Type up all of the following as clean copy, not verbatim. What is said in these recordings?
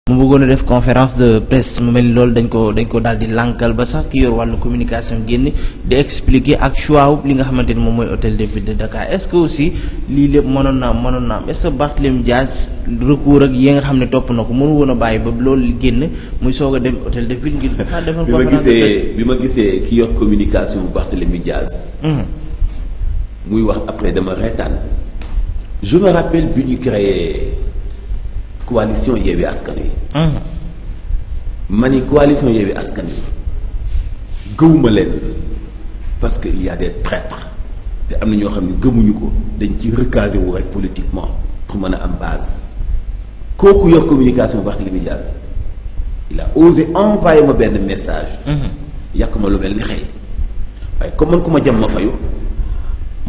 mu bëggoon a def conférence de presse mu mel ni loolu dañ ko daal di lànkal ba sax ki yor wàllu communication génn di expliquer ak choix wu li nga xamante ni moom mooy hôtel de ville de Dakar est-ce que aussi lii lépp mënoon na am est-ce que Barthélémy Dias recours ak yi nga xam ne topp na ko mënu woon a bàyyi ba loolu génn muy soog a dem hôtel de ville ngir defal conférence de presse. bi ma gisee ki yor communication bu Barthélémy Dias muy wax après dama reetaan. Je me rappelle bi ñu créé coalition Yewwi Askan Wi. ma ni coalition Yewwi Askan Wi gëwuma leen parce que il y a des traîtres te am na ñoo xam ne gëmuñu ko dañ ci recaser wu rek politiquement pour mën a am base kooku yor communication Barthélémy Dias il a osé envoyer ma benn message. yàq ma lu mel ni xëy waaye comme man ku ma jam ma fayu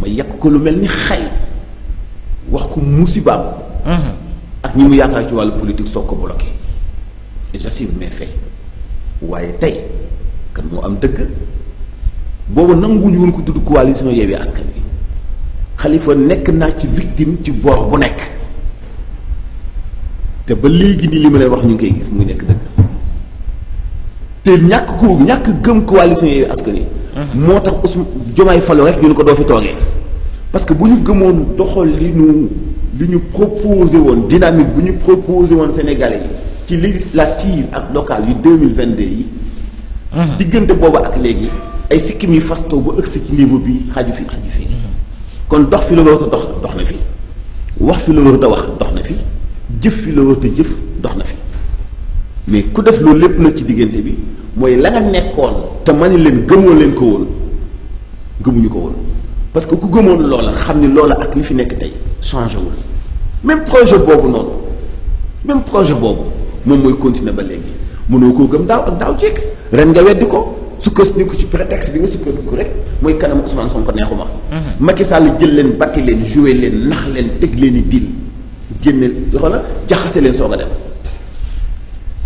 ma yàq ko lu mel ni xëy. wax ko musibaam ak ñi mu yaakaar ci wàllu politique soog ko bloqué et j'assume mes faits waaye tey kan moo am dëgg boobu nanguwuñu woon ko tudd coalition Yewwi Askan Wi Khalifa nekk naa ci victime ci boor bu nekk te ba léegi nii li ma lay wax ñu ngi koy gis muy nekk dëgg te ñàkk gëm coalition Yewwi Askan Wi moo tax Ousmane Diomaye Faye rek ñu ne ko doo fi toogee parce que bu ñu gëmoon doxal li ñu proposé woon dynamique bu ñu proposé woon Sénégalais yi ci législative ak locale yu 2022 yi. diggante booba ak léegi ay sikkim yi fastoo ba ëgsi ci niveau bi xaju fi. kon dox fi la war a dox na fi wax fi la war a wax dox na fi jëf fi la war a jëf dox na fi mais ku def loolu lépp nag ci diggante bi mooy la nga nekkoon te ma ne leen gëmoo leen ko woon gëmuñu ko woon. parce que ku gëmoon loola xam ni loola ak li fi nekk tey changé wul même projet boobu moom mooy continuer ba léegi mënoo koo gëm daaw ak daaw jékk ren nga weddi ko sukkandiku ci prétexte bi nga sukkandiku rek mooy kanam Ousmane Sonko neexuma. Macky Sall jël leen batti leen joué leen nax leen teg leen i dil génne xoolal jaxase leen soog a dem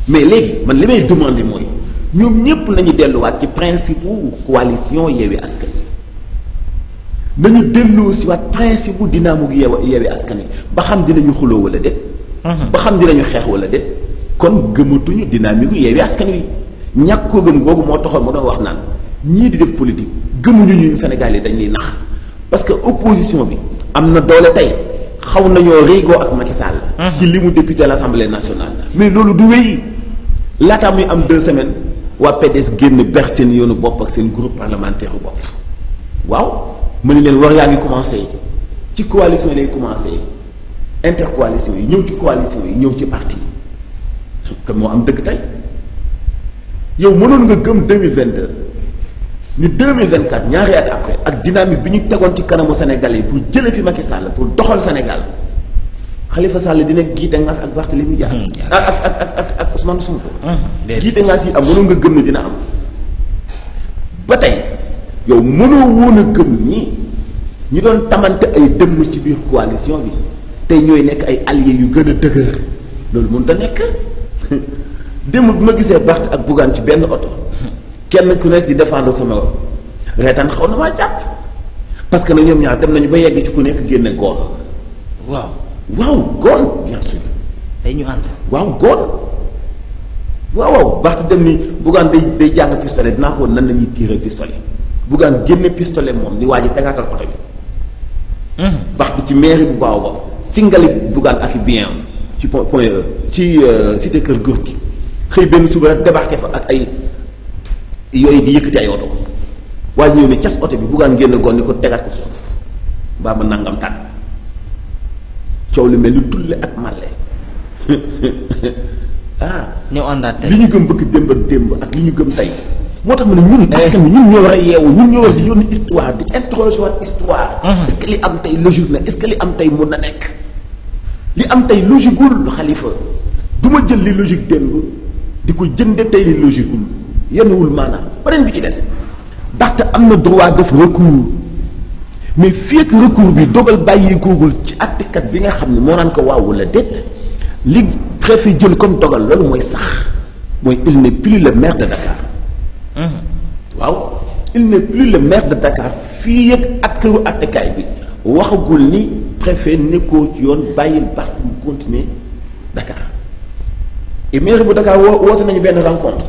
mais léegi man li may demander mooy ñoom ñëpp nañu delluwaat ci principe wu coalition Yewwi Askan Wi. nañu delloo si waat principe bu dynamique Yewwi Askan Wi ba xam dinañu xuloo wala déet. ba xam dinañu xeex wala déet. kon gëmatuñu dynamique Yewwi Askan Wi ñàkk koo gëm googu moo taxoon ma doon wax naan ñii di def politique gëmuñu ñun Sénégal yi dañuy nax parce que opposition bi am na doole tey xaw nañoo réygoo ak Macky Sall. ci li mu député à l'Assemblée nationale. mais loolu du wéy laataa muy am 2 semaines waa PDS génn ber seen yoonu bopp ak seen groupe parlementaire bopp waaw. ma ne leen war yaa ngi commencé ci coalition yi lay commencé intercoalition yi ñëw ci coalition yi ñëw ci parti kan moo am dëgg tey yow mënoon nga gëm 2022 ni 2024 ñaari at après ak dynamique bi ñu tegoon ci kanamu Sénégal yi pour jële fi Macky Sall pour doxal Sénégal Khalifa Sall dina giite ngaas ak Barthélémy Dias ak Ousmane Sonko. giite ngaas yi am mënoon nga gëm ne dina am ba tey. yow mënoo woon a gëm ñi doon tamante ay dëmm ci biir coalition bi tey ñooy nekk ay alliés yu gën a dëgër loolu mënut a nekk démb bi ma gisee Barth ak Bougane ci benn oto kenn ku nekk di défendre sama reetaan xaw na maa jàpp parce que nag ñoom ñaar dem nañu ba yegg ci ku nekk génne goon. waaw goon bien sûr. day ñu ànd. waaw goon waaw Barth dem ni Bougane day jàng pistolet dinaa ko nan la ñuy tirer pistolet. Bougane génne pistolet moom ni waa ji tegaatal oto bi. Barth ci mairie bu baaw ba singali Bougane ak i bien ci point E ci cité kër góor gi xëy benn suba rek débarqué fa ak ay yooyu di yëkkati ay oto waa ji ñëw ne cas oto bi Bougane génn goon ni ko tegaat ko suuf baa ma nangam tànn coow li mel ni tulle ak màlle ñëw àndaat tey li ñu gëm bëgg démb ak li ñu gëm tey. moo tax ma ne ñun askan wi ñun ñoo war a yeewu ñun ñoo war di yónni histoire di interroger waat histoire. est-ce que li am tey logique na est-ce que li am tey mun na nekk. li am tey logiqueul Khalifa du ma jël li logique démb di ko jënde tey li logiqueul yenuwul maanaam beneen bi ci des ndaxte am na droit def recours mais fii ak recours bi dogal bàyyi googul ci àttekat bi nga xam ne moo naan ko waaw wala déet li préfet jël comme dogal loolu mooy sax mooy il n'est plus le maire de Dakar. waaw il n'est plus le maire de Dakar fii ak këru attekaay bi waxagul ni préfet nekkoo ci yoon bàyyil Barth mu continuer Dakar et mairie bu Dakar woote nañu benn rencontre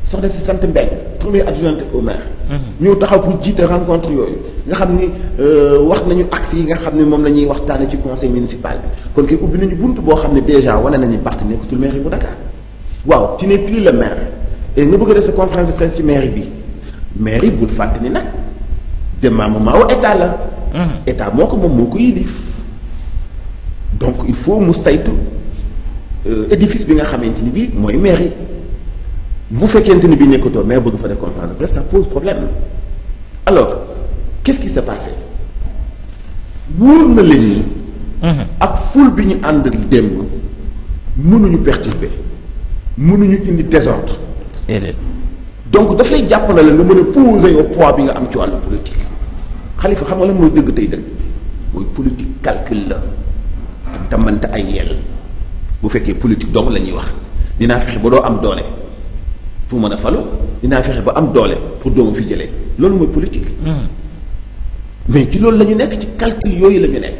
soxna si sant Mbengue premier adjointe au maire. ñëw taxaw pour jiite rencontre yooyu nga xam ni wax nañu axe yi nga xam ne moom la ñuy waxtaane ci conseil municipal bi kon kay ubbi nañu bunt boo xam ne déjà wane nañu Barth nekkatul mairie bu Dakar waaw tu n'es plus le maire et nga bëgg a def sa conférence de presse ci mairie bi mairie bul fàtte ni nag démembrement wu état la. état moo ko moom moo ko yilif donc il faut mu saytu édifice bi nga xamante ni bii mooy mairie bu fekkente ni bii nekkatoo maire bëgg fa def conférence de presse ça pose problème alors qu'est-ce qui s'est passé wóor na leen ni. ak foule bi ñu ànd démb mënuñu perturber mënuñu indi désordre. donc daf lay jàpp na la nga mën a poser yow poids bi nga am ci wàllu politique Khalifa xam nga lan mooy dëgg tey dëgg mooy politique calcul la ak damante ay yell bu fekkee politique dong la ñuy wax dinaa fexe ba doo am doole pour mën a falu dinaa fexe ba am doole pour doomu fi jëlee loolu mooy politique. mais ci loolu la ñu nekk ci calcul yooyu la ñu nekk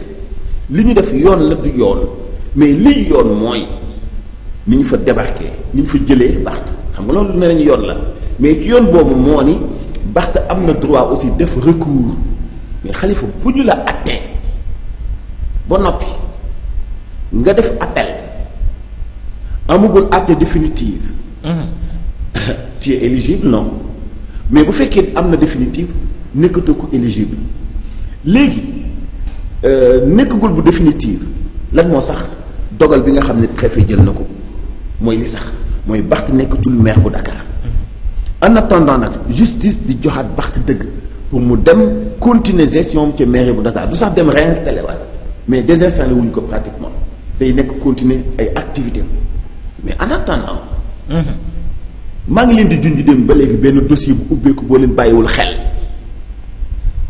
li ñu def yoon la du yoon mais lii yoon mooy ni ñu fa débarqué ni ñu fa jëlee Barth xam nga loolu nee nañu yoon la mais ci yoon boobu moo ni Barth am na droit aussi def recours mais Khalifa bu ñu la attee ba noppi nga def appel amagul atte définitive. tu es éligible non mais bu fekkee am na définitive nekkatoo ko éligible léegi nekkagul bu définitive lan moo sax dogal bi nga xam ne préfet jël na ko mooy li sax mooy Barth nekkatul maire bu Dakar en attendant nag justice di joxaat Barth dëgg pour mu dem continuer gestion ca mairie bu Dakar du sax dem réinstaller waat mais désinstallé wuñ ko pratiquement day nekk continuer ay activités mais en attendant. maa ngi leen di junj dem ba léegi benn dossier bu ubbeeku boo leen bàyyiwul xel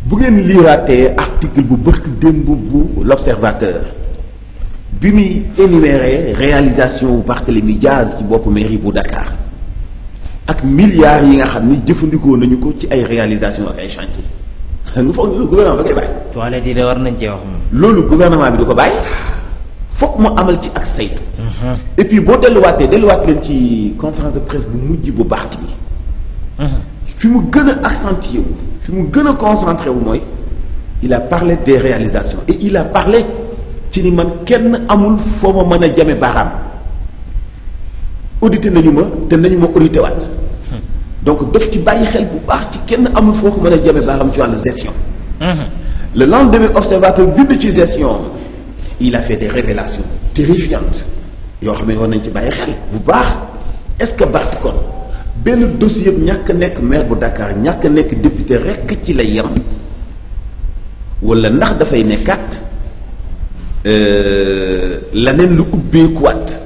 bu ngeen liiraatee article bu bërk démb bu l'Observateur bi muy énumérer réalisation Barthélémy Diaz ci boppu mairie bu Dakar ak milliards yi nga xam ni jëfandikoo nañu ko ci ay réalisation ak ay chantier nga foog ne loolu gouvernement da koy bàyyi. toilette yi de war nañ cee wax moom. loolu gouvernement bi du ko bàyyi fokk mu amal ci ak saytu. et puis boo delluwaat leen ci conférence de presse bu mujj bu Barth bi. fi mu gën a accentué wu fi mu gën a concentré wu mooy il a parlé des réalisations et il a parlé ci ni man kenn amul foo ma mën a jame baaraam audité nañu ma te nañu ma audité waat donc daf ci bàyyi xel bu baax ci kenn amul foo ko mën a jame baaraam ci wàllu gestion. le lendemain observateur bind ci gestion il a fait des révélations terrifiantes yoo xam ne war nañ ci bàyyi xel bu baax est-ce que Barth kon benn dossier ñàkk nekk maire bu Dakar ñàkk nekk député rekk ci lay yem walla ndax dafay nekkaat laneen lu ubbeekuwaat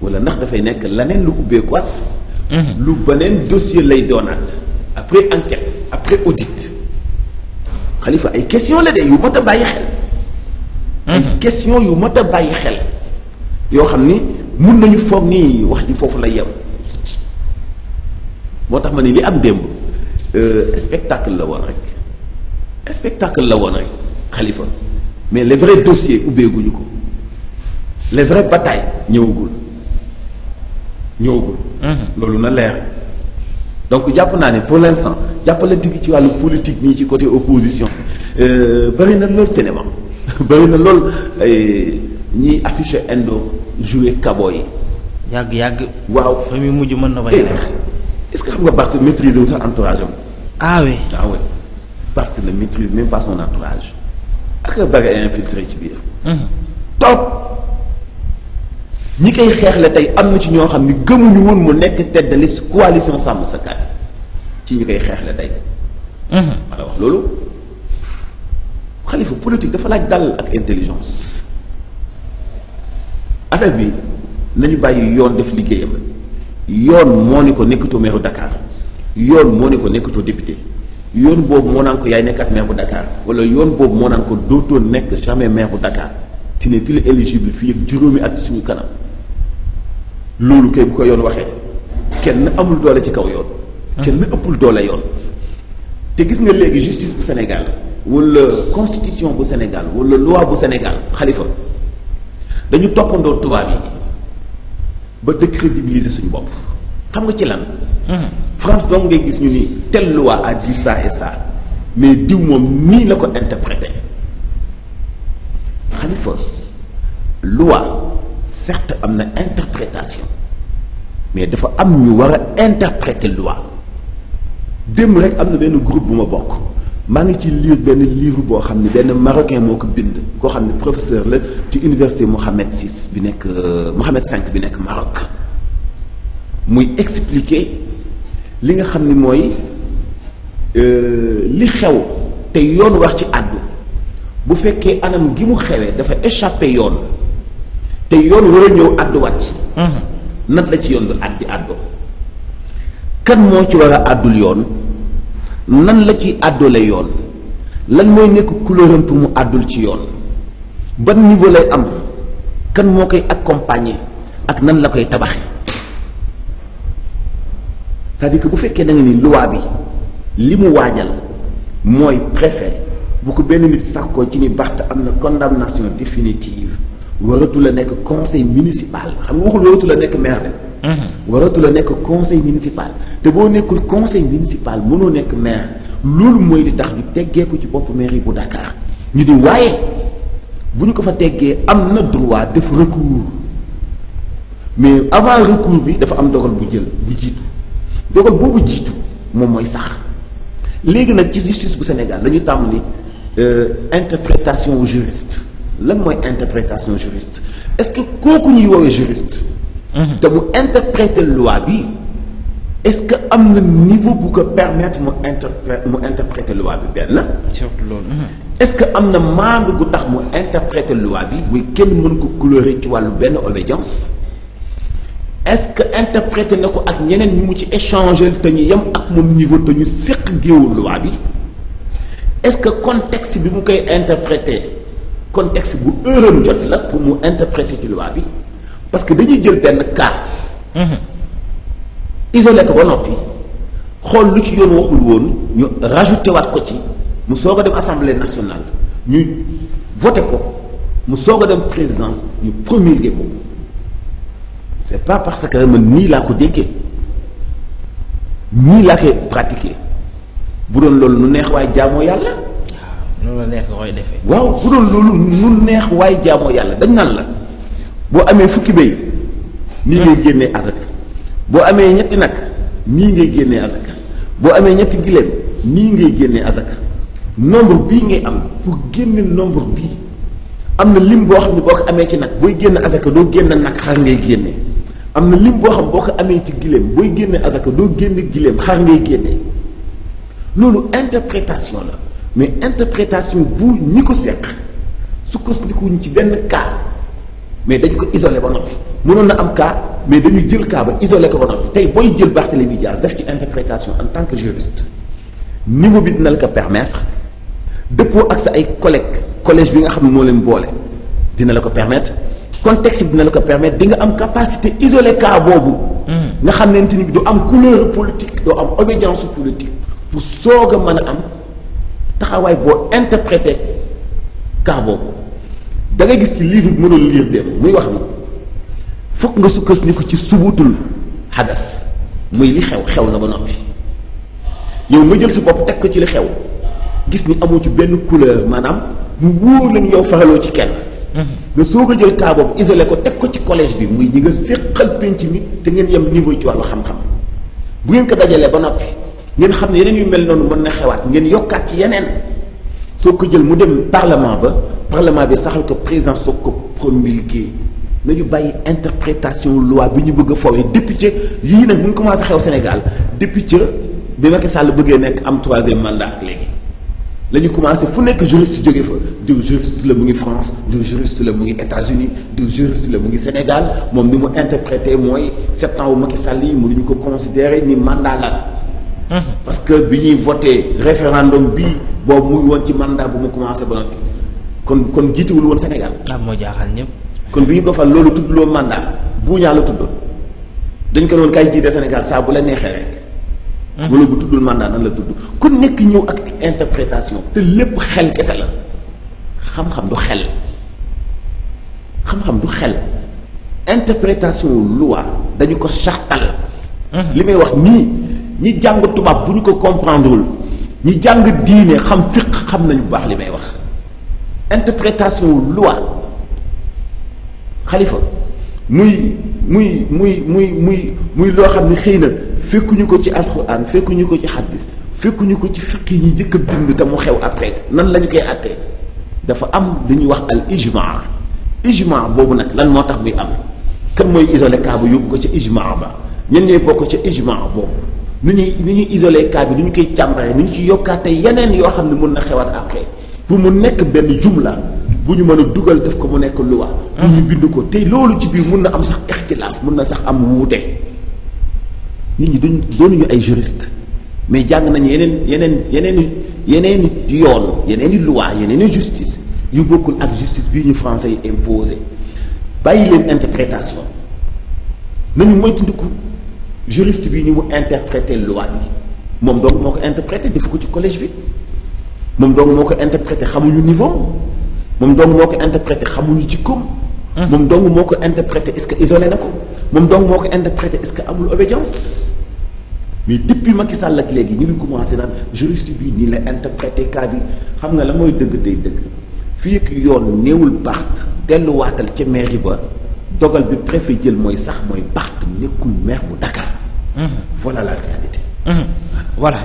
walla ndax dafay nekk laneen lu ubbeekuwaat lu beneen dossier lay doonaat après enquête après audit Khalifa ay question la de yu mat a bàyyi xel ay question yu mat a bàyyi xel yoo xam ni mun nañu foog ni wax ji foofu lay yem moo tax ma ni li am démb spectacle la woon rek spectacle la woon rek Khalifa mais les vrais dossiers ubbeeguñu ko les vraies batailles ñëwagul loolu na leer donc jàpp naa ne pour l'instant jàppale digg ci wàllu politique nii ci côté opposition bëri na lool cinéma bëri na lool ñiy affiché indo joué kabo yi. yàgg. waaw fa muy mujj mën na bañ a neex. est-ce que xam nga Barth maîtriser wu sax entourage am. ah oui. Barth ne maîtrise même pas son entourage ak a bëri ay infiltré ci biir. toog ñi koy xeexle tey am na ci ñoo xam ni gëmuñu woon mu nekk tête de liste coalition Sàmm Sa Kàddu ci ñi koy xeexle tey. wala wax loolu Khalifa politique dafa laaj dal ak intelligence. affaire bi nañu bàyyi yoon def liggéeyam yoon moo ni ko nekkatoo maire Dakar yoon moo ni ko nekkatoo député yoon boobu moo naan ko yaay nekkat maire bu Dakar wala yoon boobu moo naan ko dootoo nekk jamais maire bu Dakar tu n'es plus éligible fii ak juróomi at suñu kanam loolu kay bu ko yoon waxee kenn amul doole ci kaw yoon. kenn ëppul doole yoon. te gis nga léegi justice bu Sénégal wala constitution bu Sénégal wala loi bu Sénégal Khalifa dañu toppandoo tubaab yi ba décrédibiliser suñu bopp xam nga ci lan. France donc ngay gis ñu ni telle loi a dit ça et ça mais diw moom nii la ko interprété Khalifa loi certes am na interprétation mais dafa am ñu war a interpréter loi démb rek am na benn groupe bu ma bokk maa ngi ci lire benn livre boo xam ne benn marocain moo ko bind koo xam ne professeur la ci université Mohammed VI bi nekk Mohammed V bi nekk Maroc muy expliquer li nga xam ni mooy li xew te yoon wax ci àddu bu fekkee anam gi mu xewee dafa échappé yoon te yoon war a ñëw àdduwaat ci nan la ci yoon bi àddoo kan moo ci war a àddul yoon nan la ci àddoole yoon lan mooy nekk couleuram pour mu àddul ci yoon ban niveau lay am kan moo koy accompagner ak nan la koy tabaxee c'est-à-dire que bu fekkee da nga ni loi bi li mu waajal mooy préfet bu ko benn nit sax ko ci ni Barth am na condamnation définitive waratu la nekk conseil municipal xam nga waxul waratu la nekk maire de waratu la nekk conseil municipal te boo nekkul conseil municipal mënoo nekk maire loolu mooy li tax ñu teggee ko ci bopp mairie bu Dakar ñu di waaye bu ñu ko fa teggee am na droit def recours mais avant recours bi dafa am dogal bu jiitu dogal boobu jiitu moom mooy sax léegi nag ci justice bu Sénégal dañu tàmm ni interprétation juriste lan mooy interprétation juriste est-ce que kooku ñuy woowee juriste te mu interpréter loi bi est-ce que am na niveau bu ko permettre mu interpréter loi bi benn surtout loolu est-ce que am na maandu gu tax mu interpréter loi bi muy kenn mën ko couleurer ci wàllu benn obédience est-ce que interpréter na ko ak ñeneen ñu mu ci échanger te ñu yem ak moom niveau te ñu séq géewu loi bi est-ce que contexte bi mu koy interpréter contexte bu heureum jot la pour mu interpréter ci loi bi parce que dañuy jël benn cas isolé ko ba noppi xool lu ci yoon waxul woon ñu rajouté waat ko ci mu soog a dem assemblée nationale ñu voté ko mu soog a dem présidence ñu promulgué ko c'est pas parce que man nii laa ko déggee nii laa koy pratiquer bu doon loolu nu neex waaye jaamoo yàlla. waaw noonu la neex nga koy defee. waaw bu doon loolu nu neex waaye jaamoo yàlla dañ naan la boo amee fukki béy nii ngay génnee azaka boo amee ñetti nag nii ngay génnee azaka boo amee ñetti gileem nii ngay génnee azaka nombre bii ngay am pour génne nombre bii am na lim boo xam ne boo ko amee ci nag booy génn azaka doo génn nag xar ngay génnee am na lim boo xam boo ko amee ci gileem booy génne azaka doo génn gileem xar ngay génnee loolu interprétation la mais interprétation bu ñi ko seq sukkandikuñ ci benn cas mais dañ ko isolé ba noppi mënoon na am cas mais dañu jël cas ba isolé ko ba noppi tey booy jël Barthélémy Dias def ci interprétation en tant que juriste niveau bi dina la ko permettre dëppoo ak sa ay collège bi nga xam ne moo leen boole dina la ko permettre contexte bi dina la ko permettre di nga am capacité isolé cas boobu nga xamante ni bi du am couleur politique doo am obédience politique pour soog a mën a am taxawaay boo interprété cas boobu da ngay gis ci livre bi mënoon lire dem muy wax ni fokk nga sukkandiku ci subutul xadas muy li xew na ba noppi yow nga jël sa bopp teg ko ci li xew gis ni amoo ci benn couleur maanaam mu wóor la ni yow faraloo ci kenn nga soog a jël cas boobu isolé ko teg ko ci collège bi muy ñi nga séqal penc mi te ngeen yem niveau ci wàllu xam-xam bu ngeen ko dajalee ba noppi ngeen xam ne yeneen yu mel noonu mën na xewaat ngeen yokkaat ci yeneen soo ko jël mu dem parlement bi saxal ko président soog ko promulgué nañu bàyyi interprétation loi bi ñu bëgg a fowee député yii nag mu ngi commencé xew Sénégal député bi Macky Sall bëggee nekk am 3e mandat ak léegi la ñu commencé fu nekk juriste jóge fa diw juriste la mu ngi France diw juriste la mu ngi États-Unis diw juriste la mu ngi Sénégal moom ni mu interprété mooy 7 ans wu Macky Sall yi mënuñu ko considérer ni mandat la parce que bi ñuy voté référendum bi boobu mu ngi woon ci mandat bu mu commencé ba noppi kon jiituwul woon Sénégal. moo jaaxal ñëpp. kon bi ñu ko fal loolu tuddloo mandat buuñaa la tuddoon dañ ko doon kay jiite Sénégal saa bu la neexee rek. wala bu tuddul mandat nan la tudd ku nekk ñëw ak interprétation te lépp xel kese la xam-xam du xel xam-xam du xel interprétation loi dañu ko saxtal. li may wax nii ñi jàng tubaab bu ñu ko comprendrewul ñi jàng diine xam fiq xam nañu bu baax li may wax interprétation loi xalifa muy loo xam ne xëy na fekkuñu ko ci alxuraan fekkuñu ko ci xaddis fekkuñu ko ci fiq yi ñi jëkk a bind te mu xew après nan la ñu koy àttee dafa am lu ñuy wax al ijmaa boobu nag lan moo tax muy am kan mooy isolé cas bu yóbbu ko ca ijmaa ba ñen ñooy bokk ca ijmaa boobu nu ñuy isolé cas bi nu ñu koy càmbaree nu ñu ci yokkaate yeneen yoo xam ne mun na xewaat après pour mu nekk benn jumla bu ñu mën a dugal def ko mu nekk loi pour ñu bind ko te loolu ci biir mun na am sax ixtilaaf mun na sax am wuute nit ñi doonuñu ay juriste mais jàng nañu yeneen yoon yeneen i loi yeneen i justice yu bokkul ak justice bii ñu français yi imposé bàyyi leen interprétation nañu moytandiku juriste bi ñu mu interprété loi bi moom donc moo ko interprété def ko ci collège bi moom donc moo ko interprété xamuñu niveau moom donc moo ko interprété xamuñu jikkoom moom donc moo ko interprété est-ce que isolé na ko moom donc moo ko interprété est-ce que amul obédience mais depuis Macky Sall ak léegi ñu ngi commencé naan juriste bi nii la interprété cas bi xam nga la mooy dëgg tey dëgg fii ak yoon néewul Barth delluwaatal ca mairie ba dogal bi préfet jël mooy sax mooy Barth nekkul maire bu Dakar. Voilà la réalité. Voilà.